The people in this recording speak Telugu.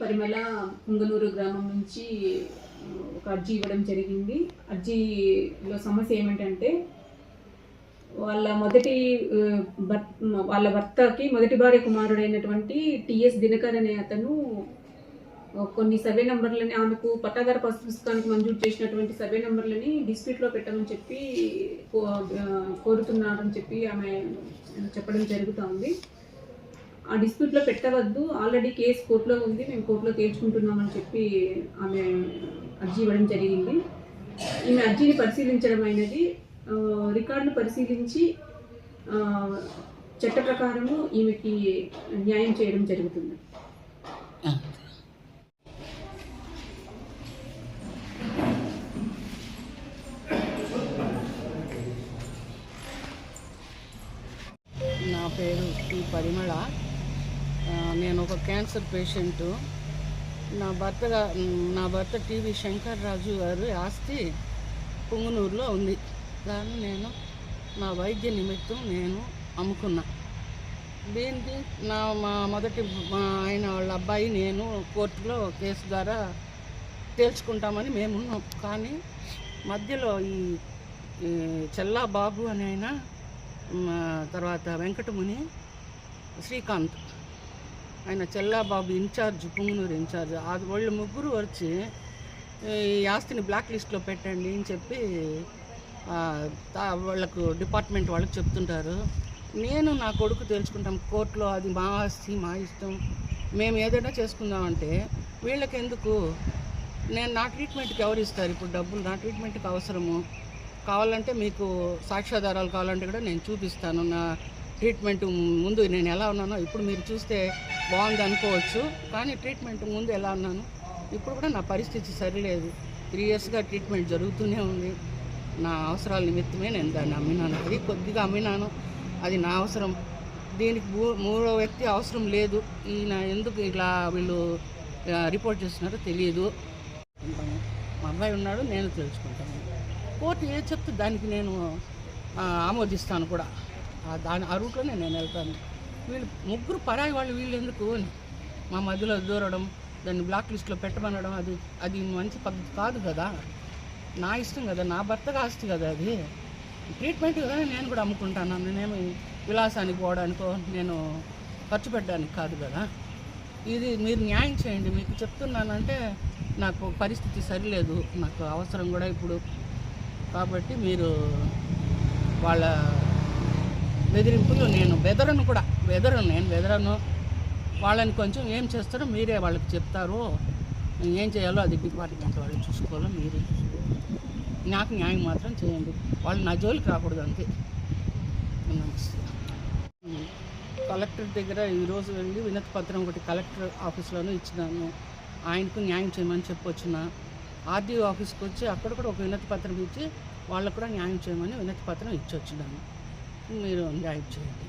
పరిమళ పుంగనూరు గ్రామం నుంచి ఒక అర్జీ ఇవ్వడం జరిగింది. అర్జీలో సమస్య ఏమిటంటే వాళ్ళ భర్తకి మొదటి భార్య కుమారుడైనటువంటి టిఎస్ దినకర్ అనే అతను కొన్ని సర్వే నంబర్లని ఆమెకు పట్టాదార పసు పుస్తకానికి మంజూరు చేసినటువంటి సర్వే నంబర్లని డిస్ప్యూట్లో పెట్టమని చెప్పి కోరుతున్నారని చెప్పి ఆమె చెప్పడం జరుగుతుంది. ఆ డిస్ప్యూట్లో పెట్టవద్దు, ఆల్రెడీ కేసు కోర్టులో ఉంది, మేము కోర్టులో తేల్చుకుంటున్నామని చెప్పి ఆమె అర్జీ ఇవ్వడం జరిగింది. ఈమె అర్జీని పరిశీలించడం అయినది రికార్డులు పరిశీలించి చట్ట ప్రకారము ఈమెకి న్యాయం చేయడం జరుగుతుంది. నా పేరు టి పరిమళ. నేను ఒక క్యాన్సర్ పేషెంటు. నా భర్త టీవీ శంకర్ రాజు గారు ఆస్తి పుంగనూరులో ఉంది. దాన్ని నేను నా వైద్య నిమిత్తం నేను అమ్ముకున్నా. దీనికి ఆయన వాళ్ళ అబ్బాయి నేను కోర్టులో కేసు ద్వారా తేల్చుకుంటామని మేమున్నాం. కానీ మధ్యలో ఈ చెల్లా బాబు అని ఆయన, తర్వాత వెంకటముని, శ్రీకాంత్, ఆయన చెల్లాబాబు ఇన్ఛార్జ్, పుంగనూరు ఇన్ఛార్జ్, వాళ్ళు ముగ్గురు వచ్చి ఈ ఆస్తిని బ్లాక్ లిస్ట్లో పెట్టండి అని చెప్పి వాళ్ళకు డిపార్ట్మెంట్ వాళ్ళకి చెప్తుంటారు. నేను నా కొడుకు తెలుసుకుంటాం కోర్టులో, అది మా ఆస్తి, మా ఇష్టం, మేము ఏదైనా చేసుకుందామంటే వీళ్ళకి ఎందుకు? నా ట్రీట్మెంట్కి ఎవరు ఇస్తారు ఇప్పుడు డబ్బులు? నా ట్రీట్మెంట్కి అవసరము. కావాలంటే మీకు సాక్ష్యాధారాలు కావాలంటే కూడా నేను చూపిస్తాను. నా ట్రీట్మెంట్ ముందు నేను ఎలా ఉన్నానో ఇప్పుడు మీరు చూస్తే బాగుంది అనుకోవచ్చు, కానీ ట్రీట్మెంట్ ముందు ఎలా ఉన్నాను ఇప్పుడు కూడా నా పరిస్థితి సరిలేదు. 3 yearsగా ట్రీట్మెంట్ జరుగుతూనే ఉంది. నా అవసరాల నిమిత్తమే నేను దాన్ని అమ్మినాను. అది కొద్దిగా అమ్మినాను, అది నా అవసరం. దీనికి మూడో వ్యక్తి అవసరం లేదు. ఈయన ఎందుకు ఇలా వీళ్ళు రిపోర్ట్ చేస్తున్నారో తెలియదు. మా అబ్బాయి ఉన్నాడు, నేను తెలుసుకుంటాను. కోర్టు ఏది చెప్తే దానికి నేను ఆమోదిస్తాను కూడా. ఆ రూట్లోనే నేను వెళ్తాను. వీళ్ళు ముగ్గురు పరాయి వాళ్ళు, వీళ్ళు ఎందుకు మా మధ్యలో దూరడం, దాన్ని బ్లాక్ లిస్ట్లో పెట్టమనడం, అది మంచి పద్ధతి కాదు కదా. నా ఇష్టం కదా, నా భర్తగా ఆస్తి కదా, అది ట్రీట్మెంట్ కదా. నేను కూడా అమ్ముకుంటాను. నేనేమి విలాసానికి పోవడానికో నేను ఖర్చు పెట్టడానికి కాదు కదా. ఇది మీరు న్యాయం చేయండి. మీకు చెప్తున్నానంటే నాకు పరిస్థితి సరిలేదు, నాకు అవసరం కూడా ఇప్పుడు. కాబట్టి మీరు వాళ్ళ బెదిరింపులు, నేను బెదరను. వాళ్ళని కొంచెం ఏం చేస్తారో మీరే వాళ్ళకి చెప్తారో, ఏం చేయాలో అది డిపార్ట్మెంట్ వాళ్ళు చూసుకోవాలో మీరే. నాకు న్యాయం మాత్రం చేయండి. వాళ్ళు నా జోలికి రాకూడదు, అంతే. కలెక్టర్ దగ్గర ఈరోజు వెళ్ళి వినతి పత్రం ఒకటి కలెక్టర్ ఆఫీస్లోనూ ఇచ్చినాను. ఆయనకు న్యాయం చేయమని చెప్పొచ్చిన. ఆర్డీఓ ఆఫీస్కి వచ్చి అక్కడ కూడా ఒక వినతి పత్రం ఇచ్చి వాళ్ళకు కూడా న్యాయం చేయమని వినతి పత్రం ఇచ్చి వచ్చినాను. మీరు న్యాయం చేయండి.